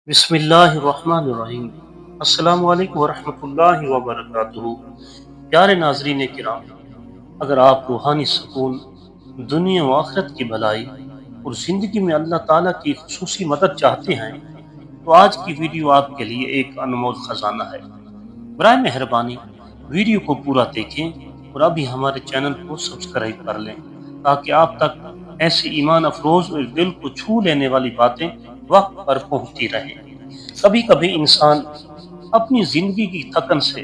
بسم اللہ الرحمن الرحیم۔ السلام علیکم ورحمۃ اللہ وبرکاتہ۔ پیارے ناظرین کرام، اگر آپ روحانی سکون، دنیا و آخرت کی بھلائی اور زندگی میں اللہ تعالیٰ کی خصوصی مدد چاہتے ہیں تو آج کی ویڈیو آپ کے لیے ایک انمول خزانہ ہے۔ برائے مہربانی ویڈیو کو پورا دیکھیں اور ابھی ہمارے چینل کو سبسکرائب کر لیں تاکہ آپ تک ایسی ایمان افروز اور دل کو چھو لینے والی باتیں وقت پر پہنچتی رہیں۔ کبھی کبھی انسان اپنی زندگی کی تھکن سے،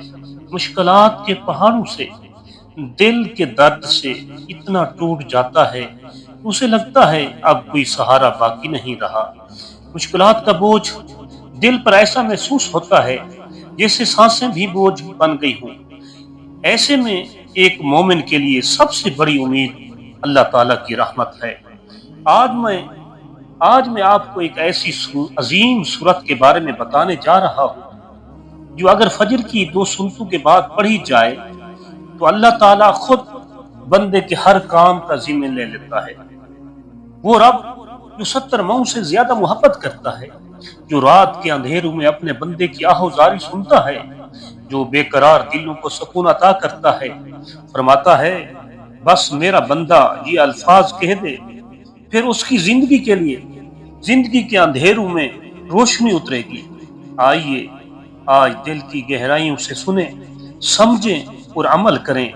مشکلات کے پہاڑوں سے، دل کے درد سے اتنا ٹوٹ جاتا ہے، اسے لگتا ہے اب کوئی سہارا باقی نہیں رہا۔ مشکلات کا بوجھ دل پر ایسا محسوس ہوتا ہے جیسے سانسیں بھی بوجھ بن گئی ہوں۔ ایسے میں ایک مومن کے لیے سب سے بڑی امید اللہ تعالیٰ کی رحمت ہے۔ آج میں آپ کو ایک ایسی عظیم صورت کے بارے میں بتانے جا رہا ہوں جو اگر فجر کی 2 سنتوں کے بعد پڑھی جائے تو اللہ تعالیٰ خود بندے کے ہر کام کا ذمہ لے لیتا ہے۔ وہ رب جو 70 ماؤں سے زیادہ محبت کرتا ہے، جو رات کے اندھیروں میں اپنے بندے کی آہوزاری سنتا ہے، جو بے قرار دلوں کو سکون عطا کرتا ہے، فرماتا ہے بس میرا بندہ یہ الفاظ کہہ دے، پھر اس کی زندگی کے اندھیروں میں روشنی اترے گی۔ آئیے آج دل کی گہرائیوں سے سنیں، سمجھیں اور عمل کریں،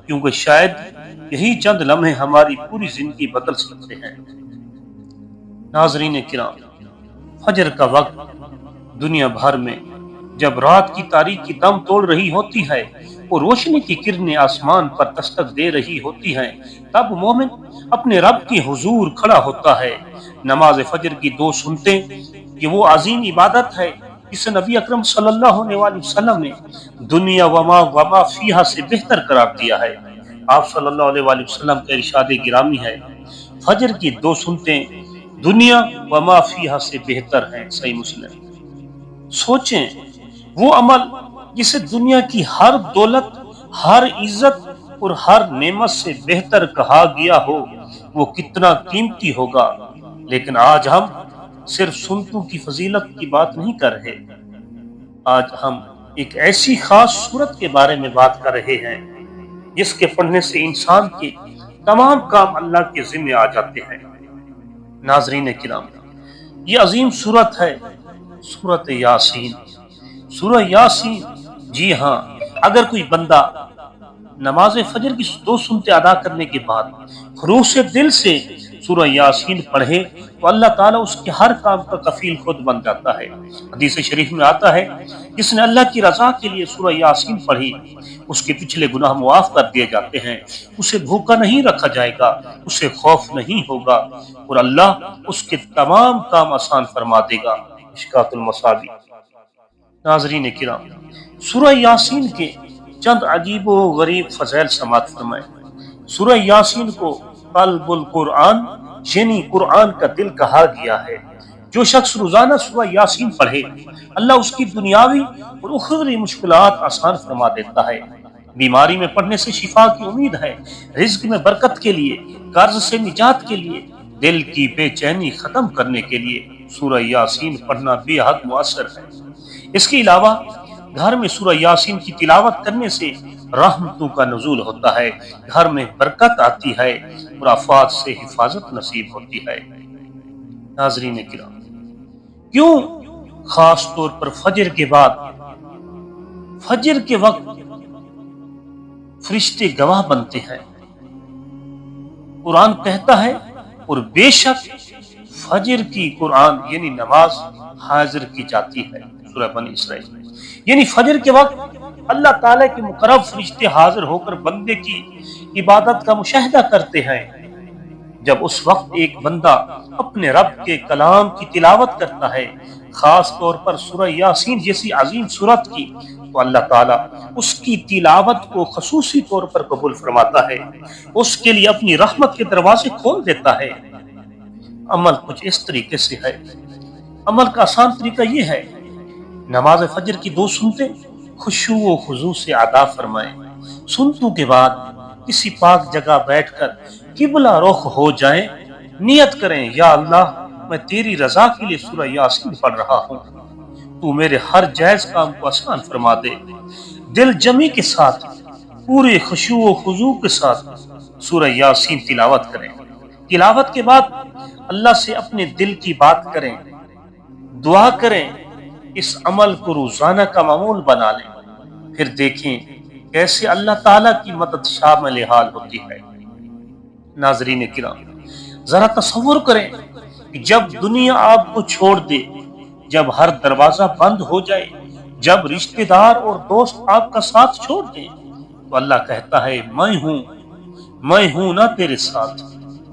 کیونکہ شاید یہی چند لمحے ہماری پوری زندگی بدل سکتے ہیں۔ ناظرین کرام، فجر کا وقت دنیا بھر میں جب رات کی تاریکی دم توڑ رہی ہوتی ہے اور روشنی کی کرنیں آسمان پر دستک دے رہی ہوتی ہیں، تب مومن اپنے رب کے حضور کھڑا ہوتا ہے۔ نماز فجر کی 2 سنتیں یہ وہ عظیم عبادت ہے جسے نبی اکرم صلی اللہ علیہ وسلم نے دنیا وما فیہا سے بہتر قرار دیا ہے۔ آپ صلی اللہ علیہ وسلم کا ارشاد گرامی ہے، فجر کی 2 سنتیں دنیا وما فیہا سے بہتر ہیں۔ صحیح مسلم۔ سوچیں وہ عمل جسے دنیا کی ہر دولت، ہر عزت اور ہر نعمت سے بہتر کہا گیا ہو، وہ کتنا قیمتی ہوگا۔ لیکن آج ہم صرف سنتوں کی فضیلت کی بات نہیں کر رہے، آج ہم ایک ایسی خاص صورت کے بارے میں بات کر رہے ہیں جس کے پڑھنے سے انسان کے تمام کام اللہ کے ذمہ آ جاتے ہیں۔ ناظرین کرام، یہ عظیم صورت ہے سورۃ یاسین۔ سورہ یاسین، جی ہاں، اگر کوئی بندہ نماز فجر کی 2 سنتیں ادا کرنے کے بعد خلوص دل سے سورہ یاسین پڑھے تو اللہ تعالیٰ اس کے ہر کام کا کفیل خود بن جاتا ہے۔ حدیث شریف میں آتا ہے جس نے اللہ کی رضا کے لیے سورہ یاسین پڑھی اس کے پچھلے گناہ معاف کر دیے جاتے ہیں، اسے بھوکا نہیں رکھا جائے گا، اسے خوف نہیں ہوگا اور اللہ اس کے تمام کام آسان فرما دے گا۔ مشکوٰۃ المصابیح۔ ناظرین کرام، سورہ یاسین کے چند عجیب و غریب فضائل سماعت فرمائیں۔ سورہ یاسین کو قلب القرآن یعنی قرآن کا دل کہا گیا ہے۔ جو شخص روزانہ سورہ یاسین پڑھے اللہ اس کی دنیاوی اور اخروی مشکلات آسان فرما دیتا ہے۔ بیماری میں پڑھنے سے شفا کی امید ہے، رزق میں برکت کے لیے، قرض سے نجات کے لیے، دل کی بے چینی ختم کرنے کے لیے سورہ یاسین پڑھنا بے حد مؤثر ہے۔ اس کے علاوہ گھر میں سورہ یاسین کی تلاوت کرنے سے رحمتوں کا نزول ہوتا ہے، گھر میں برکت آتی ہے اور آفات سے حفاظت نصیب ہوتی ہے۔ ناظرین کرام، کیوں خاص طور پر فجر کے بعد، فجر کے وقت فرشتے گواہ بنتے ہیں؟ قرآن کہتا ہے اور بے شک فجر کی قرآن یعنی نماز حاضر کی جاتی ہے۔ سورہ بنی اسرائیل، یعنی فجر کے وقت اللہ تعالیٰ کے مقرب فرشتے حاضر ہو کر بندے کی عبادت کا مشاہدہ کرتے ہیں۔ جب اس وقت ایک بندہ اپنے رب کے کلام کی تلاوت کرتا ہے، خاص طور پر سورہ یاسین جیسی عظیم سورت کی، تو اللہ تعالیٰ اس کی تلاوت کو خصوصی طور پر قبول فرماتا ہے، اس کے لیے اپنی رحمت کے دروازے کھول دیتا ہے۔ عمل کچھ اس طریقے سے ہے۔ عمل کا آسان طریقہ یہ ہے، نماز فجر کی 2 سنتیں خشوع و خضوع سے ادا فرمائیں۔ سنتوں کے بعد کسی پاک جگہ بیٹھ کر قبلہ رخ ہو جائیں، نیت کریں یا اللہ میں تیری رضا کے لیے سورہ یاسین پڑھ رہا ہوں، تو میرے ہر جائز کام کو آسان فرما دے۔ دل جمی کے ساتھ، پورے خشوع و خضوع کے ساتھ سورہ یاسین تلاوت کریں۔ تلاوت کے بعد اللہ سے اپنے دل کی بات کریں، دعا کریں، اس عمل کو روزانہ کا معمول بنا لیں، پھر دیکھیں کیسے اللہ تعالیٰ کی مدد شامل حال ہوتی ہے۔ ناظرین کرام، ذرا تصور کریں کہ جب دنیا آپ کو چھوڑ دے، جب ہر دروازہ بند ہو جائے، جب رشتہ دار اور دوست آپ کا ساتھ چھوڑ دیں، تو اللہ کہتا ہے میں ہوں نا تیرے ساتھ،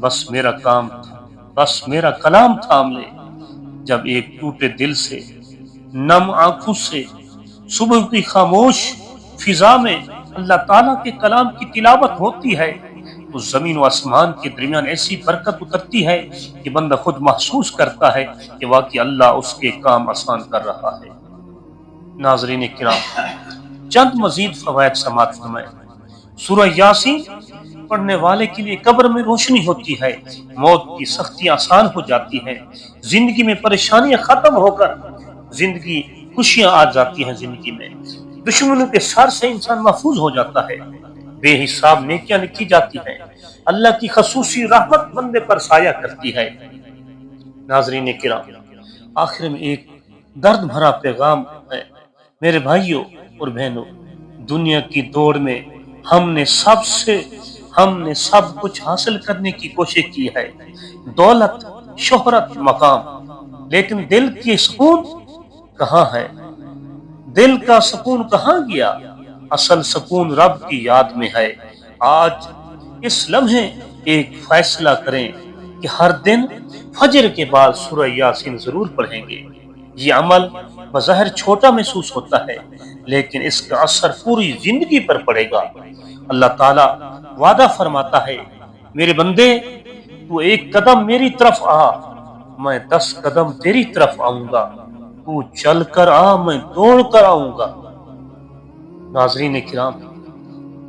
بس میرا کام تھا، بس میرا کلام تھام لے۔ جب ایک ٹوٹے دل سے، نم آنکھوں سے، صبح کی خاموش فضا میں اللہ تعالیٰ کے کلام کی تلاوت ہوتی ہے، تو زمین و آسمان کے درمیان ایسی برکت اترتی ہے کہ بندہ خود محسوس کرتا ہے کہ واقعی اللہ اس کے کام آسان کر رہا ہے۔ ناظرین کرام، چند مزید فوائد سماعت فرمائیں۔ سورہ یاسین پڑھنے والے کے لیے قبر میں روشنی ہوتی ہے، موت کی سختی آسان ہو جاتی ہے، زندگی میں پریشانیاں ختم ہو کر زندگی خوشیاں آ جاتی ہیں، زندگی میں دشمنوں کے شر سے انسان محفوظ ہو جاتا ہے، بے حساب نیکیاں لکھی جاتی ہیں، اللہ کی خصوصی رحمت بندے پر سایہ کرتی ہے۔ ناظرین کرام، آخر میں ایک درد بھرا پیغام ہے۔ میرے بھائیوں اور بہنوں، دنیا کی دوڑ میں ہم نے سب کچھ حاصل کرنے کی کوشش کی ہے، دولت، شہرت، مقام، لیکن دل کی سکون کہاں ہے؟ دل کا سکون کہاں گیا؟ اصل سکون رب کی یاد میں ہے۔ آج اس لمحے ایک فیصلہ کریں کہ ہر دن فجر کے بعد سورہ یاسین ضرور پڑھیں گے۔ یہ عمل بظاہر چھوٹا محسوس ہوتا ہے، لیکن اس کا اثر پوری زندگی پر پڑے گا۔ اللہ تعالیٰ وعدہ فرماتا ہے، میرے بندے تو ایک قدم میری طرف آ، میں 10 قدم تیری طرف آؤں گا، تو چل کر آ، میں دوڑ کر آؤں گا۔ ناظرین کرام،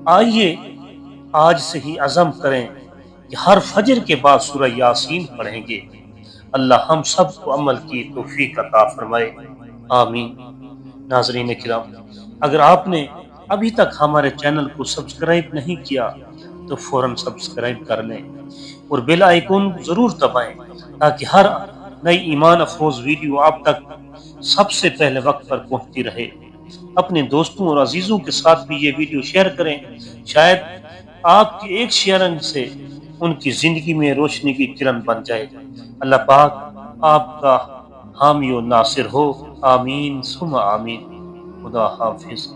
آئیے آج سے ہی عزم کریں کہ ہر فجر کے بعد سورہ یاسین پڑھیں گے۔ اللہ ہم سب کو عمل کی توفیق عطا فرمائے، آمین۔ ناظرین کرام، اگر آپ نے ابھی تک ہمارے چینل کو سبسکرائب نہیں کیا تو فوراً سبسکرائب کر لیں اور بیل آئیکن ضرور دبائیں تاکہ ہر نئی ایمان افروز ویڈیو آپ تک سب سے پہلے وقت پر پہنچتی رہے۔ اپنے دوستوں اور عزیزوں کے ساتھ بھی یہ ویڈیو شیئر کریں، شاید آپ کے ایک شیئرنگ سے ان کی زندگی میں روشنی کی کرن بن جائے۔ اللہ پاک آپ کا حامی و ناصر ہو، آمین ثم آمین۔ خدا حافظ۔